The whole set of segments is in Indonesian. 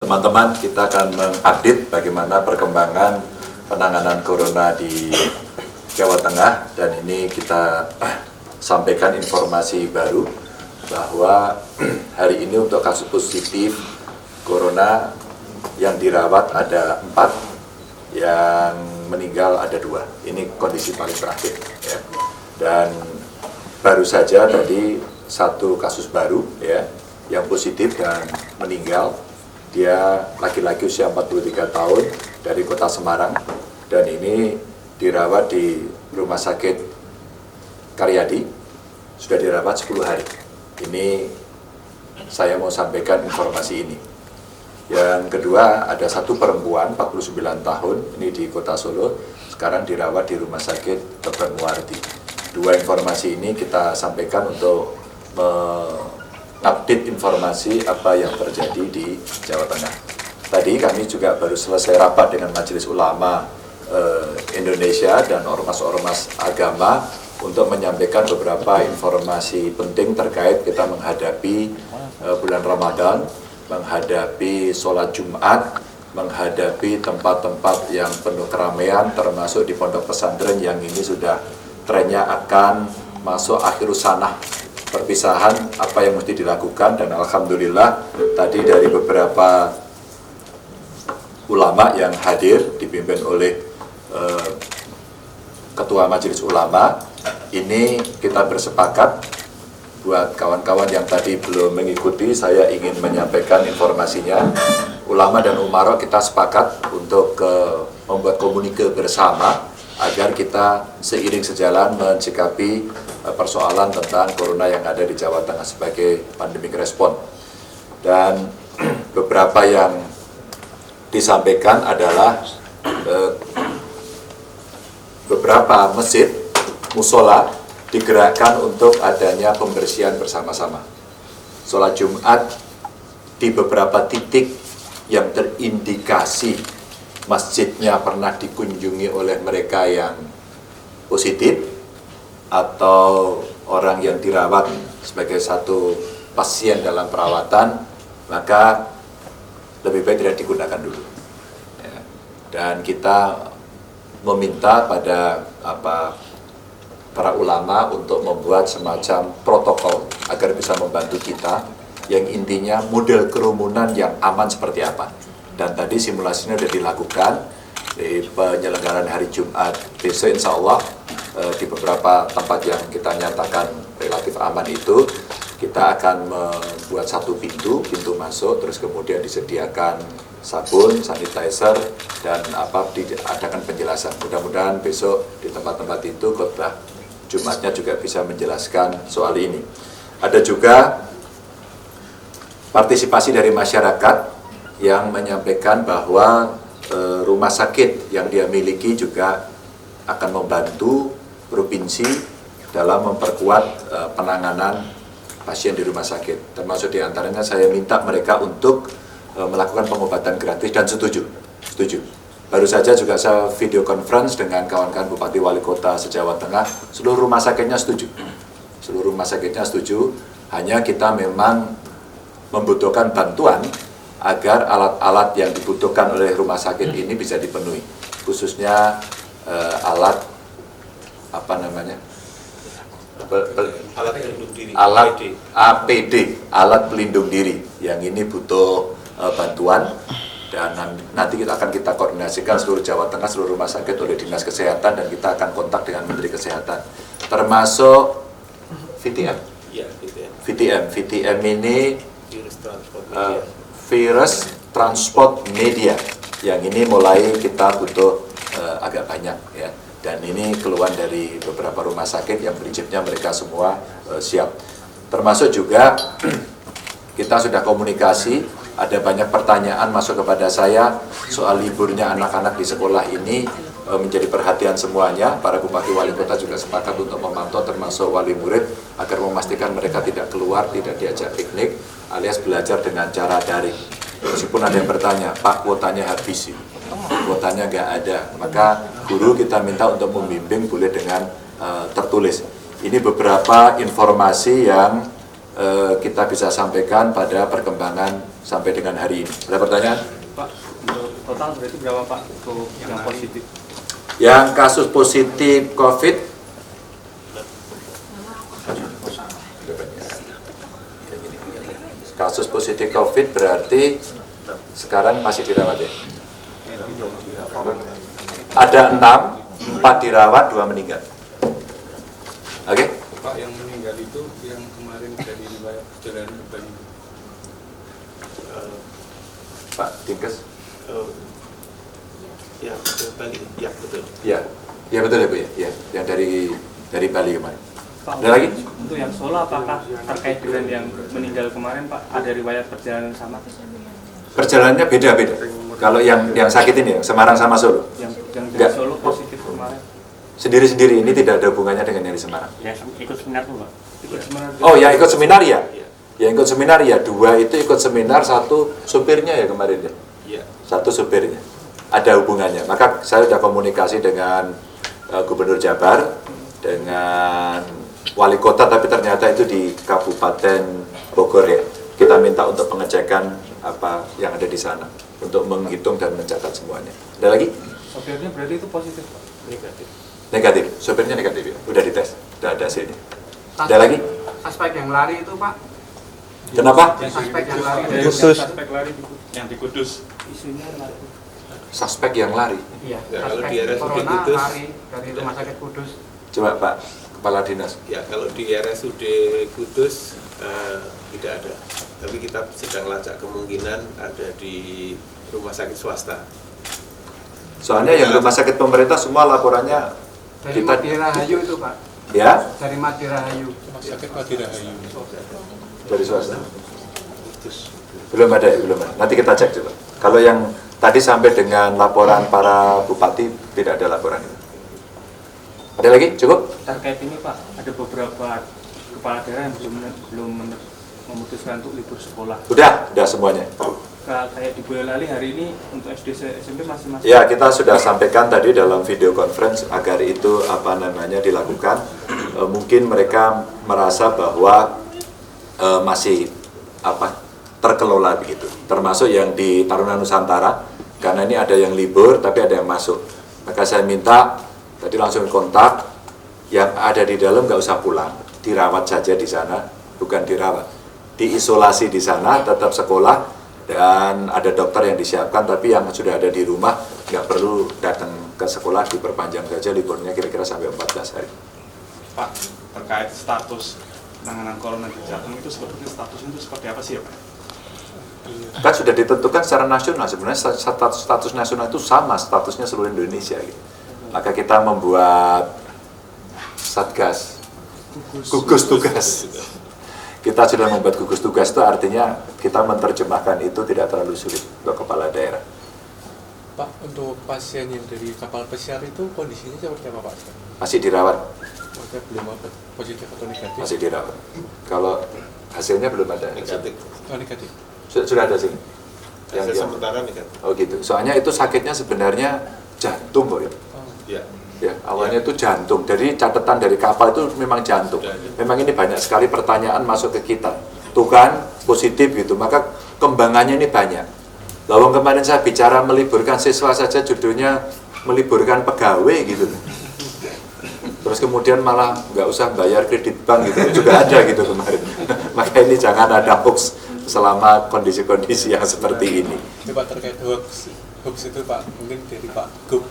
Teman-teman, kita akan mengupdate bagaimana perkembangan penanganan corona di Jawa Tengah, dan ini kita sampaikan informasi baru bahwa hari ini untuk kasus positif corona yang dirawat ada 4, yang meninggal ada 2. Ini kondisi paling terakhir ya. Dan baru saja tadi 1 kasus baru ya yang positif dan meninggal. Dia laki-laki usia 43 tahun dari kota Semarang, dan ini dirawat di Rumah Sakit Karyadi, sudah dirawat 10 hari. Ini saya mau sampaikan informasi ini. Yang kedua, ada 1 perempuan 49 tahun, ini di kota Solo, sekarang dirawat di Rumah Sakit Dr. Muwardi. 2 informasi ini kita sampaikan untuk update informasi apa yang terjadi di Jawa Tengah. Tadi kami juga baru selesai rapat dengan Majelis Ulama Indonesia dan ormas-ormas agama untuk menyampaikan beberapa informasi penting terkait kita menghadapi bulan Ramadan, menghadapi sholat Jumat, menghadapi tempat-tempat yang penuh keramaian, termasuk di pondok pesantren yang ini sudah trennya akan masuk akhirus sanah, perpisahan apa yang mesti dilakukan. Dan alhamdulillah tadi dari beberapa ulama yang hadir dipimpin oleh Ketua Majelis Ulama, ini kita bersepakat. Buat kawan-kawan yang tadi belum mengikuti, saya ingin menyampaikan informasinya. Ulama dan umara kita sepakat untuk membuat komunike bersama agar kita seiring sejalan mensikapi persoalan tentang corona yang ada di Jawa Tengah sebagai pandemic response. Dan beberapa yang disampaikan adalah beberapa masjid, musola digerakkan untuk adanya pembersihan bersama-sama. Sholat Jumat di beberapa titik yang terindikasi masjidnya pernah dikunjungi oleh mereka yang positif atau orang yang dirawat sebagai satu pasien dalam perawatan, maka lebih baik tidak digunakan dulu ya. Dan kita meminta pada para ulama untuk membuat semacam protokol agar bisa membantu kita, yang intinya model kerumunan yang aman seperti apa. Dan tadi simulasinya sudah dilakukan di penyelenggaraan hari Jumat besok, insya Allah di beberapa tempat yang kita nyatakan relatif aman itu, kita akan membuat 1 pintu masuk, terus kemudian disediakan sabun, sanitizer, dan diadakan penjelasan. Mudah-mudahan besok di tempat-tempat itu khotbah Jumatnya juga bisa menjelaskan soal ini. Ada juga partisipasi dari masyarakat yang menyampaikan bahwa rumah sakit yang dia miliki juga akan membantu provinsi dalam memperkuat penanganan pasien di rumah sakit. Termasuk diantaranya saya minta mereka untuk melakukan pengobatan gratis, dan setuju. Baru saja juga saya video conference dengan kawan-kawan Bupati Wali Kota se-Jawa Tengah, seluruh rumah sakitnya setuju. Seluruh rumah sakitnya setuju, hanya kita memang membutuhkan bantuan agar alat-alat yang dibutuhkan oleh rumah sakit ini bisa dipenuhi. Khususnya alat alat APD, alat pelindung diri, yang ini butuh bantuan. Dan nanti kita koordinasikan seluruh Jawa Tengah, seluruh rumah sakit oleh Dinas Kesehatan, dan kita akan kontak dengan Menteri Kesehatan, termasuk VTM. VTM ini virus transport media, yang ini mulai kita butuh agak banyak ya. Dan ini keluhan dari beberapa rumah sakit yang prinsipnya mereka semua siap. Termasuk juga kita sudah komunikasi. Ada banyak pertanyaan masuk kepada saya soal liburnya anak-anak di sekolah ini, menjadi perhatian semuanya. Para bupati wali kota juga sepakat untuk memantau, termasuk wali murid, agar memastikan mereka tidak keluar, tidak diajak piknik, alias belajar dengan cara daring. Meskipun ada yang bertanya, Pak, kuotanya habis, kuotanya nggak ada, maka guru kita minta untuk membimbing boleh dengan tertulis. Ini beberapa informasi yang kita bisa sampaikan pada perkembangan sampai dengan hari ini. Ada pertanyaan? Pak, untuk total berarti berapa Pak untuk yang positif? Yang kasus positif COVID berarti sekarang masih dirawat ya? Ada 6, 4 dirawat, 2 meninggal. Oke? Pak, yang meninggal itu yang kemarin dari wilayah perjalanan ke Bali. Pak Dinkes? Ya, ke Bali. Ya, betul. Ya, ya betul ya Bu ya. Ya, yang dari Bali kemarin. Pak, Ada lagi? Untuk yang Solo apakah terkait dengan yang meninggal kemarin Pak? Ada riwayat perjalanan sama? Perjalanannya beda-beda. Kalau yang sakit ini ya, Semarang sama Solo. Yang dari Enggak. Solo positif kemarin? Sendiri-sendiri, ini tidak ada hubungannya dengan yang di Semarang. Ya, ikut seminar tuh Pak. Ikut seminar. Oh, yang ikut seminar ya? Yang ikut seminar ya, 2 itu ikut seminar, 1 supirnya ya kemarin ya? Iya. 1 supirnya. Ada hubungannya. Maka saya sudah komunikasi dengan Gubernur Jabar, dengan Wali Kota, tapi ternyata itu di Kabupaten Bogor ya. Kita minta untuk pengecekan apa yang ada di sana, untuk menghitung dan mencatat semuanya. Ada lagi? Sopirnya berarti itu positif Pak? Negatif. Negatif, supirnya negatif ya? Udah dites, udah ada hasilnya. Ada lagi? Aspek yang lari itu Pak, Kenapa? aspek yang lari Dari Kudus. Suspek lari di Yang di Kudus. isunya lari. Suspek yang lari. iya, Ya, kalau di aspek RSUD corona Kudus, lari dari Rumah Sakit Kudus. Coba Pak Kepala Dinas. Ya, kalau di RSUD Kudus tidak ada. Tapi kita sedang lacak kemungkinan ada di rumah sakit swasta. Soalnya yang rumah sakit pemerintah semua laporannya Dari kita Madirahayu itu Pak, ya dari Madirahayu. Rumah sakit Madirahayu. dari swasta. Belum ada, belum ada. Nanti kita cek coba. Kalau yang tadi sampai dengan laporan para bupati tidak ada laporan itu. Ada lagi? Cukup? Terkait ini Pak, ada beberapa kepala daerah yang belum memutuskan untuk libur sekolah. Udah semuanya. Kayak di Boyolali hari ini untuk SD SMP masih. Ya, kita sudah sampaikan tadi dalam video conference agar itu dilakukan. Mungkin mereka merasa bahwa masih terkelola begitu. Termasuk yang di Taruna Nusantara, karena ini ada yang libur tapi ada yang masuk. Maka saya minta tadi langsung kontak, yang ada di dalam nggak usah pulang, dirawat saja di sana, bukan dirawat, diisolasi di sana, tetap sekolah. Dan ada dokter yang disiapkan, tapi yang sudah ada di rumah nggak perlu datang ke sekolah, diperpanjang saja liburnya kira-kira sampai 14 hari. Pak, terkait status penanganan corona di Jateng itu sebetulnya statusnya itu seperti apa sih ya Pak? Kan sudah ditentukan secara nasional, sebenarnya status nasional itu sama statusnya seluruh Indonesia gitu. Maka kita membuat satgas, gugus tugas. Kita sudah membuat gugus tugas, itu artinya kita menerjemahkan itu tidak terlalu sulit untuk kepala daerah. Pak, untuk pasien yang dari kapal pesiar itu kondisinya seperti apa Pak? Masih dirawat, Maksudnya belum apa, positif atau negatif? masih dirawat. Kalau hasilnya belum ada. Negatif. Oh, negatif. Sudah ada sih. Hasil sementara negatif. Oh gitu. Soalnya itu sakitnya sebenarnya jantung kok ya. Oh, Ya. Ya, awalnya itu jantung. Jadi catatan dari kapal itu memang jantung. Memang ini banyak sekali pertanyaan masuk ke kita. Tuh kan positif gitu. Maka kembangannya ini banyak. Lawang kemarin saya bicara meliburkan siswa saja judulnya meliburkan pegawai gitu. Terus kemudian malah nggak usah bayar kredit bank gitu juga ada gitu kemarin. Maka ini jangan ada hoax selama kondisi-kondisi yang seperti ini. itu Pak terkait hoax itu Pak, mungkin dari Pak Gub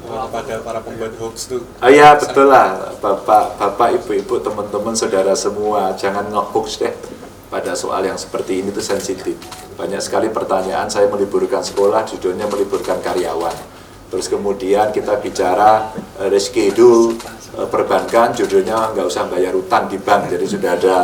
kepada para pembuat hoax itu. Oh iya betul lah, bapak, ibu-ibu, teman-teman, saudara semua, jangan nge-hoax deh pada soal yang seperti ini, itu sensitif. Banyak sekali pertanyaan, saya meliburkan sekolah, judulnya meliburkan karyawan. Terus kemudian kita bicara reschedule perbankan, judulnya nggak usah bayar utang di bank, jadi sudah ada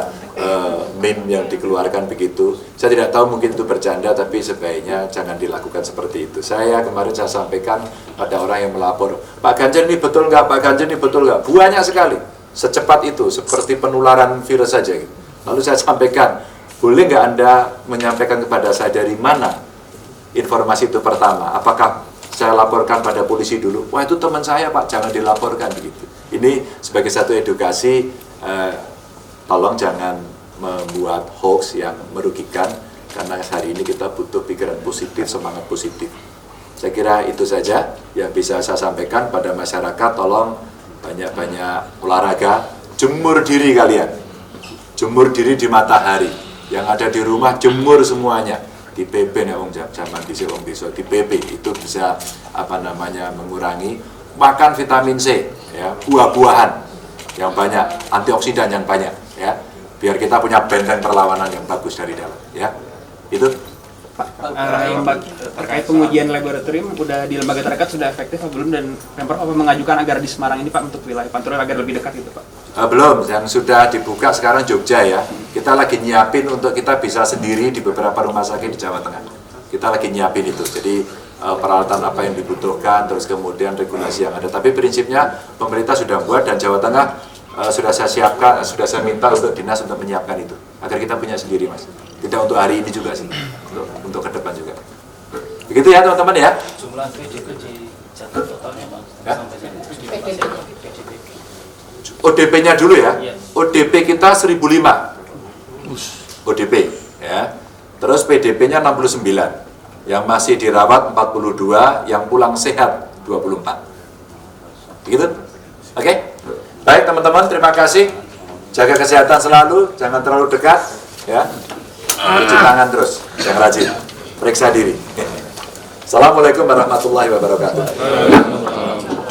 meme yang dikeluarkan begitu. Saya tidak tahu mungkin itu bercanda, tapi sebaiknya jangan dilakukan seperti itu. Kemarin saya sampaikan pada orang yang melapor, Pak Ganjar ini betul nggak, Pak Ganjar ini betul nggak? Banyak sekali, secepat itu, seperti penularan virus saja. Lalu saya sampaikan, boleh nggak Anda menyampaikan kepada saya dari mana informasi itu pertama? Apakah saya laporkan pada polisi dulu? Wah itu teman saya Pak, jangan dilaporkan begitu. Ini sebagai satu edukasi, tolong jangan membuat hoax yang merugikan, karena hari ini kita butuh pikiran positif, semangat positif. Saya kira itu saja yang bisa saya sampaikan pada masyarakat. Tolong banyak-banyak olahraga, jemur diri kalian, jemur diri di matahari. Yang ada di rumah jemur semuanya, di PP nih wong zaman di wong desa, di PP itu bisa mengurangi. Makan vitamin C, ya, buah-buahan yang banyak, antioksidan yang banyak, ya, biar kita punya benteng perlawanan yang bagus dari dalam, ya. Itu terkait pengujian laboratorium udah di lembaga terdekat sudah efektif atau belum, dan Pemprov apa mengajukan agar di Semarang ini Pak untuk wilayah Pantura agar lebih dekat itu Pak? Belum, yang sudah dibuka sekarang Jogja ya. Kita lagi nyiapin untuk kita bisa sendiri di beberapa rumah sakit di Jawa Tengah. Kita lagi nyiapin itu. Jadi peralatan apa yang dibutuhkan, terus kemudian regulasi yang ada. Tapi prinsipnya pemerintah sudah buat dan Jawa Tengah sudah saya siapkan, sudah saya minta untuk dinas untuk menyiapkan itu agar kita punya sendiri Mas. Tidak untuk hari ini juga sih, untuk ke depan juga. Begitu ya teman-teman ya. Jumlah PDP di Jakarta totalnya Mas. Ya? Sampai PDP. ODP-nya dulu ya. Iya. ODP kita 1005. ODP ya. Terus PDP-nya 69. Yang masih dirawat 42, yang pulang sehat 24. Begitu? Oke? Baik teman-teman, terima kasih. Jaga kesehatan selalu, jangan terlalu dekat ya. Cuci tangan terus, yang rajin. Periksa diri. Assalamualaikum warahmatullahi wabarakatuh.